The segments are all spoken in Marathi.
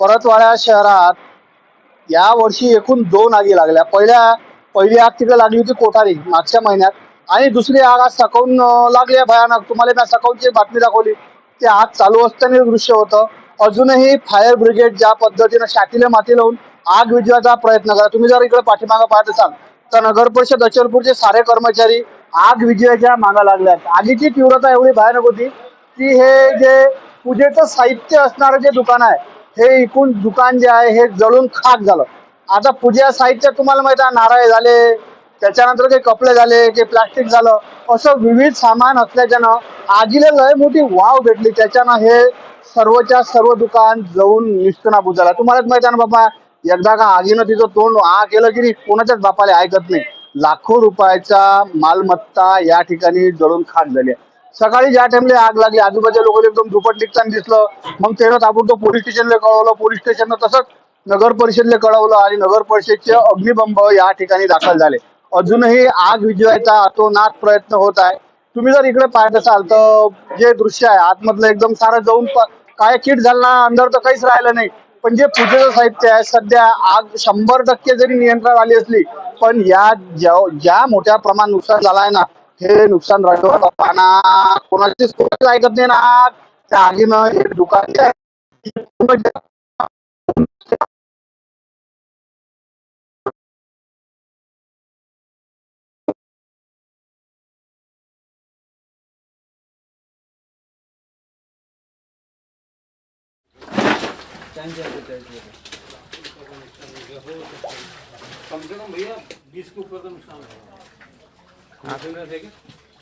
परतवाडा शहरात या वर्षी एकूण 2 आगी लागल्या. पहिली आग तिकडे लागली होती कोठारी मागच्या महिन्यात, आणि दुसरी आग आज सकाळून लागली आहे भयानक. तुम्हाला मी सकाळची बातमी दाखवली, ते आग चालू असताना दृश्य होतं. अजूनही फायर ब्रिगेड ज्या पद्धतीनं शातीला माती लावून आग विझवायचा प्रयत्न करा. तुम्ही जर इकडे पाठीमागं पाहत असाल तर नगर परिषद अचलपूरचे सारे कर्मचारी आग विझवायच्या मागा लागल्यात. आगीची तीव्रता एवढी भयानक होती की हे जे पूजेचं साहित्य असणारं जे दुकान आहे, हे एकूण दुकान जे आहे हे जळून खाक झालं. आता पूजा साहित्य तुम्हाला माहिती आहे, नारळ झाले, त्याच्यानंतर काही कपडे झाले, काही प्लास्टिक झालं, असं विविध सामान असल्याच्यानं आगीला लय मोठी वाव भेटली. त्याच्यानं हे सर्वच्या सर्व दुकान जळून निष्णाबूत झाला. तुम्हालाच माहिती आहे ना बाबा, एकदा का आगीनं तिचं तोंड केलं की कोणाच्याच बापाला ऐकत नाही. लाखो रुपयाचा मालमत्ता या ठिकाणी जळून खाक झाली. सकाळी ज्या टाइमला आग लागली, आजूबाजूच्या लोकांना एकदम दुपट निघताना दिसलं. मग त्यानं ताबडतोब पोलीस स्टेशनला कळवलं, पोलीस स्टेशननं तसंच नगर परिषदेला कळवलं, आणि नगर परिषदेचे अग्निबंब या ठिकाणी दाखल झाले. अजूनही आग विझवायचा अतोनात प्रयत्न होत आहे. तुम्ही जर इकडे पाहत असाल तर जे दृश्य आहे आतमधलं एकदम सारं जाऊन काय किट झालं ना, अंदर तर काहीच राहिलं नाही. पण जे पूजेचं साहित्य आहे, सध्या आग 100% जरी नियंत्रण आली असली, पण या ज्या मोठ्या प्रमाणात नुकसान झालं आहे ना, हे नुकसान राहताना कोणाचीच ऐकत नाही ना. त्या आगीनं हे दुकान जे आहे, कम से कम भैया 20 के ऊपर का नुकसान है।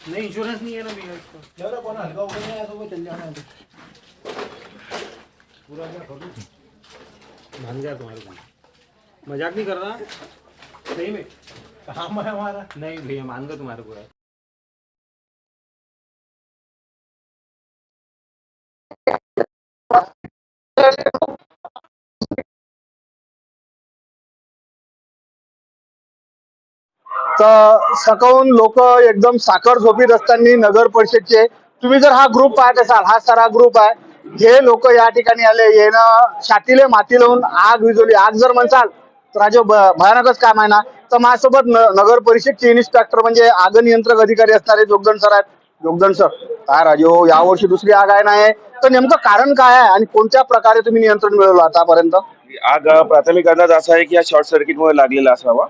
नहीं, इंश्योरेंस नहीं है ना भैया इसका। चलो कौन हल्का हो गया तो वो चल जाना है पूरा। क्या कर दूं, मान गया तुम्हारे को, मजाक नहीं कर रहा सही में। काम है हमारा। नहीं भैया, मान गया तुम्हारे को। तर सकाळून लोक एकदम साखर झोपीत असताना नगर परिषदचे, तुम्ही जर हा ग्रुप पाहत असाल, हा सारा ग्रुप आहे, हे लोक या ठिकाणी आले, येणं शातीले माती लावून आग विझवली. आग जर म्हणसाल तर राजो भयानकच काम आहे ना. तर माझ्यासोबत नगर परिषदचे इन्स्पेक्टर म्हणजे आग नियंत्रक अधिकारी असणारे जोगदंड सर आहेत. जोगदंड सर, काय राजो, यावर्षी दुसरी आग आहे ना, तर नेमकं कारण काय आहे आणि कोणत्या प्रकारे तुम्ही नियंत्रण मिळवलं आतापर्यंत? आग प्राथमिक अंदाज असा आहे की हा शॉर्ट सर्किटमुळे लागलेला असावा.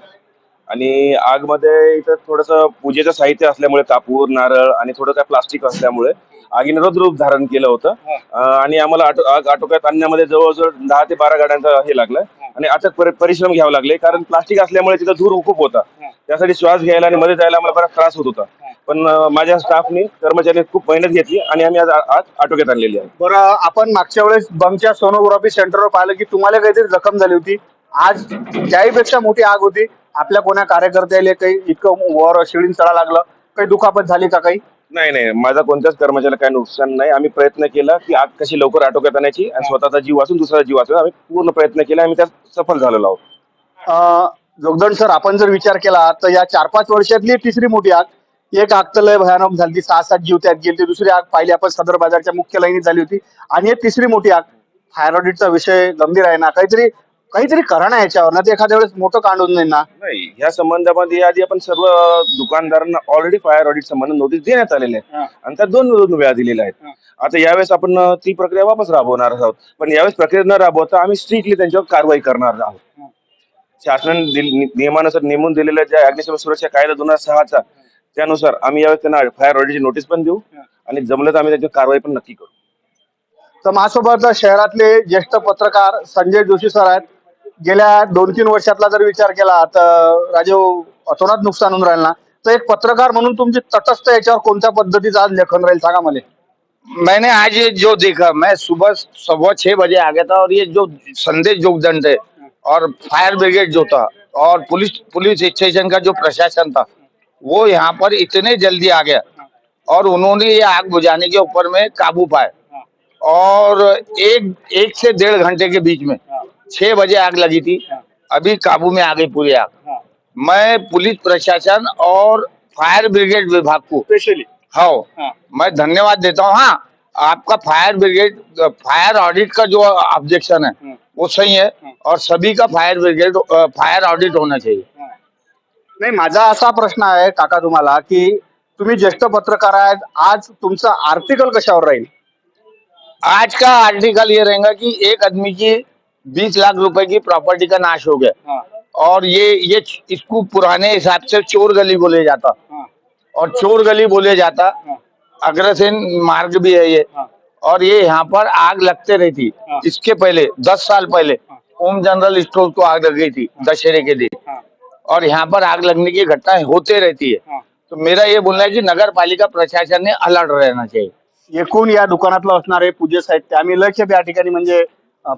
आणि आग मध्ये इथं थोडस पूजेचं साहित्य असल्यामुळे, कापूर, नारळ आणि थोडं काय प्लास्टिक असल्यामुळे आगीने रौद्ररूप धारण केलं होतं. आणि आम्हाला आग आटोक्यात आणण्यामध्ये जवळजवळ 10 ते 12 गाड्यांचा हे लागलाय, आणि अथक परिश्रम घ्यावे लागले. कारण प्लास्टिक असल्यामुळे तिथं धूर खूप होता, त्यासाठी श्वास घ्यायला आणि मध्ये जायला आम्हाला बराच त्रास होत होता. पण माझ्या स्टाफनी, कर्मचाऱ्यांनी खूप मेहनत घेतली आणि आम्ही आज आटोक्यात आणलेली आहे. बरं, आपण मागच्या वेळेस बमच्या सोनोग्राफी सेंटरवर पाहिलं की तुम्हाला काहीतरी जखम झाली होती. आज त्याहीपेक्षा मोठी आग होती. आपल्या कोणा कार्यकर्त्याला काही इतकं वर शिडीन चढा लागलं, काही दुखापत झाली का काही? नाही, माझा कोणत्याच कर्मचाऱ्याला काही नुकसान नाही. आम्ही प्रयत्न केला की आग कशी लवकर आटोक्यात आणायची आणि स्वतःचा जीव वाचून दुसरा जीव वाचून आम्ही पूर्ण प्रयत्न केला. आम्ही त्यात सफल झालेलो आहोत. जोगदंड सर, आपण जर विचार केला तर या 4-5 वर्षातली तिसरी मोठी आग. एक आग तर लय भयानक झाली, 6-7 जीव त्यात गेले. दुसरी आग पाहिली आपण सदर बाजारच्या मुख्य लाईनीत झाली होती, आणि हे तिसरी मोठी आग. फायर ऑडिटचा विषय गंभीर आहे ना, काहीतरी करा ना याच्यावर, ना ते एखाद्या वेळेस मोठं कांड होत नाही ना. नाही, ह्या संबंधामध्ये आधी आपण सर्व दुकानदारांना ऑलरेडी फायर ऑडिट संबंध नोटीस देण्यात आलेले आहे, आणि त्या 2 वेळा दिलेल्या आहेत. आता यावेळेस आपण ती प्रक्रिया वापस राबवणार आहोत. पण यावेळेस प्रक्रिया न राबवता आम्ही स्ट्रिक्टली त्यांच्यावर कारवाई करणार आहोत. शासनाने नियमानुसार नेमून दिलेल्या ज्या अग्निशमन सुरक्षा कायदा 2006चा, त्यानुसार आम्ही यावेळेस त्यांना फायर ऑडिटची नोटीस पण देऊ, आणि जमलं तर आम्ही त्याची कारवाई पण नक्की करू. तर माझ्यासोबत शहरातले ज्येष्ठ पत्रकार संजय जोशी सर आहेत. गेल्या 2-3 वर्षातला जर विचार केला तर राजू, अतोनात नुकसान होऊन राहिलं ना, तर एक पत्रकार म्हणून तुमची तटस्थ याच्यावर कोणत्या पद्धतीचं आज लेखन राहील, सांगा मला. मैंने आज ये जो देखा, मैं सुबह 6:15 बजे आ गया था, और ये जो संदेश जोगदंड है और फायर ब्रिगेड जो था और पुलिस स्टेशन का जो प्रशासन था, वो यहाँ पर इतने जल्दी आ गया और उन्होंने ये आग बुझाने के ऊपर में काबू पाए। और एक से 1.5 घंटे के बीच में 6 बजे आग लगी थी, अभी काबू में आ गई पूरी आग। मैं पुलिस प्रशासन और फायर ब्रिगेड विभाग को स्पेशली मैं धन्यवाद देता हूँ। हाँ, आपका फायर ब्रिगेड फायर ऑडिट का जो ऑब्जेक्शन है वो सही है और सभी का फायर ऑडिट होना चाहिए। नाही, माझा असा प्रश्न आहे काका तुम्हाला की तुम्ही ज्येष्ठ पत्रकार आहेत, आज तुमचं आर्टिकल कशावर राहील? आज का आर्टिकल ये रहेगा कि एक आदमी की 20 लाख रुपए की प्रॉपर्टी का नाश हो गया और ये इसको पुराने हिसाब से चोर गली बोले जाता और चोर गली बोले जाता, अग्रसेन मार्ग भी है ये और ये यहाँ पर आग लगते रहती। इसके पहले 10 साल पहले ओम जनरल स्टोर को आग लग गई थी दशहरे के दिन और यहाँ पर आग लगने की घटनाएं होते रहती है। तो मेरा ये बोलना है कि नगर पालिका प्रशासन ने अलर्ट रहना चाहिए। एकूण या दुकानातलं असणारे पूजे साहित्य आम्ही लक्ष या ठिकाणी म्हणजे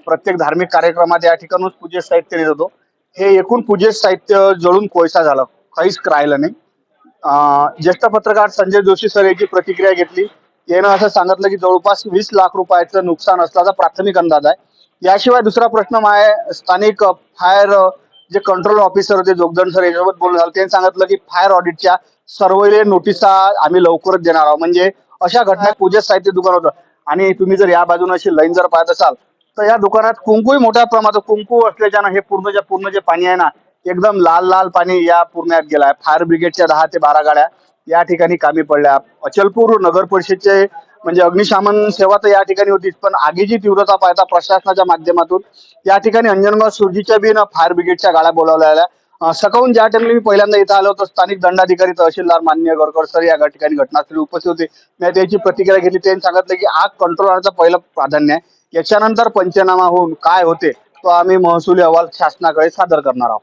प्रत्येक धार्मिक कार्यक्रमात या ठिकाणून पूजे साहित्य नेत होतो. हे एकूण पूजे साहित्य जळून कोळसा झालं, काहीच राहिलं नाही. ज्येष्ठ पत्रकार संजय जोशी सर याची प्रतिक्रिया घेतली. यानं असं सांगितलं की जवळपास 20 लाख रुपयाचं नुकसान असल्याचा प्राथमिक अंदाज आहे. याशिवाय दुसरा प्रश्न आहे स्थानिक फायर जे कंट्रोल ऑफिसर होते जोगदंड सर याच्यासोबत बोलणं झालं. त्यांनी सांगितलं की फायर ऑडिटच्या सर्वेले नोटिसा आम्ही लवकरच देणार आहोत. म्हणजे अशा घटना पूजे साहित्य दुकान होतं. आणि तुम्ही जर या बाजूने अशी लाईन जर पाहत असाल तर या दुकानात कुंकूही मोठ्या प्रमाणात कुंकू असल्याच्यानं हे पूर्ण जे पाणी आहे ना एकदम लाल लाल पाणी या पूर्ण यात गेलाय. फायर ब्रिगेडच्या 10 ते 12 गाड्या या ठिकाणी कामी पडल्या. अचलपूर नगर परिषदचे म्हणजे अग्निशमन सेवा तर या ठिकाणी होतीच, पण आगीची तीव्रता पाहता प्रशासनाच्या माध्यमातून या ठिकाणी अंजनगाव सुरजीच्या बी फायर ब्रिगेडच्या गाड्या बोलावल्या आल्या. सकाळून ज्या टाइमला मी पहिल्यांदा इथं आलो होतो स्थानिक दंडाधिकारी तहसीलदार माननीय गडकर सर या ठिकाणी घटनास्थळी उपस्थित होते. मी त्याची प्रतिक्रिया घेतली. त्यांनी सांगितलं की आग कंट्रोल होण्याचं पहिलं प्राधान्य आहे, याच्यानंतर पंचनामा होऊन काय होते तो आम्ही महसुली अहवाल शासनाकडे सादर करणार आहोत.